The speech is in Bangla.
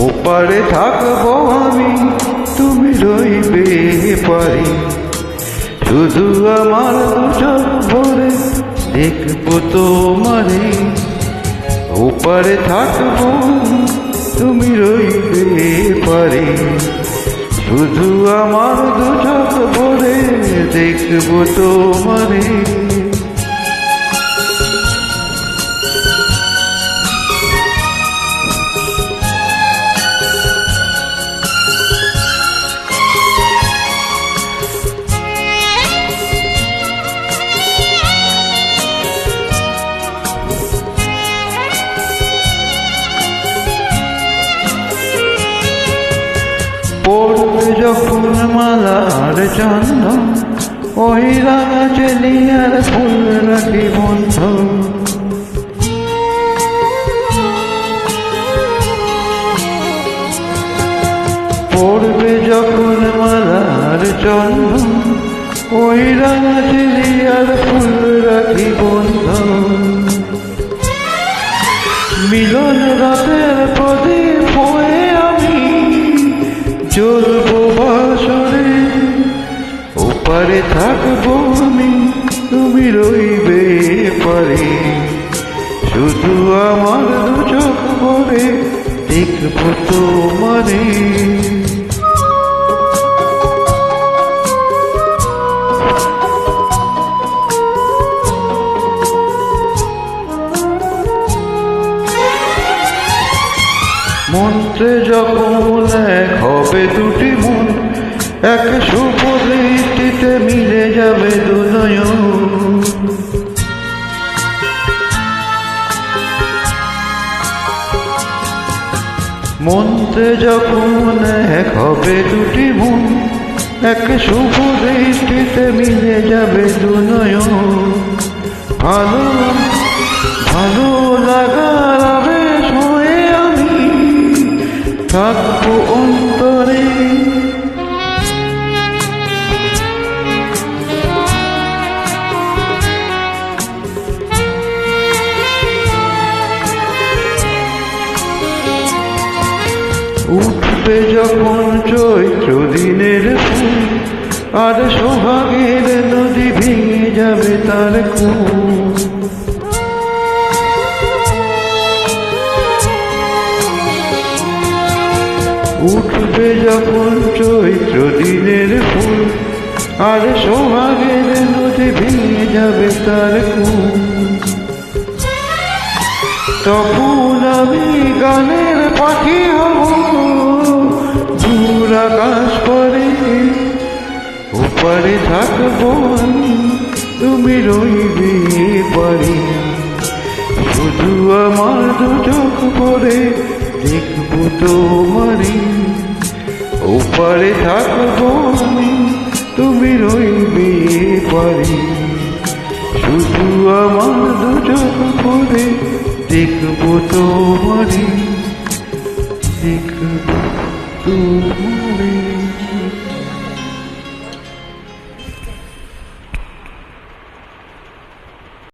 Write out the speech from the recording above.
ওপারে থাকবো আমি, তুমি রইবে পারে, শুধু আমার দুচোখ ভরে দেখবো তোমারে। ওপারে থাকবো তুমি রইবে পারে, শুধু আমার দুচোখ ভরে দেখবো তোমারে। পড়বে যখন মালার চন্দন, ওই রাঙা চেলিয়ার ফুল রাখি বন্ধ। পড়বে যখন মালার চন্দন, ওই রাঙা চেলিয়ার ফুল রাখি বন্ধ। মিলন রাতের প্রদীপ হয়ে আমি জ্বলবো বাসরে। ওপারে থাকবো আমি, তুমি রইবে পারে, শুধু আমার দুচোখ ভরে দেখবো তোমারে। মন্ত্রে যখন এক হবে দুটি মন, এক শুভ দৃষ্টিতে মিলে যাবে দুনয়ন। মন্ত্রে যখন এক হবে দুটি মন, এক শুভ দৃষ্টিতে মিলে যাবে দুনয়ন। ভালো ভালো লাগার আবেশ হয়ে আমি থাকবো অন্তরে। উঠবে যখন চৈত্র দিনের ফুল, আর সোহাগের নদী ভেঙে যাবে তার কুল। উঠবে যখন চৈত্র দিনের ফুল, আর সোহাগের নদী ভেঙে যাবে তার কুল। তখন আমি গানের পাখি হব দূর আকাশ পরে। ওপারে থাকবো আমি, তুমি রইবে পারে, শুধু আমার দুচোখ ভরে দেখবো তোমারে। ওপারে থাকবো আমি, তুমি রইবে পারে, শুধু আমার দুচোখ ভরে দেখবো তোমারে, দেখবো তোমারে।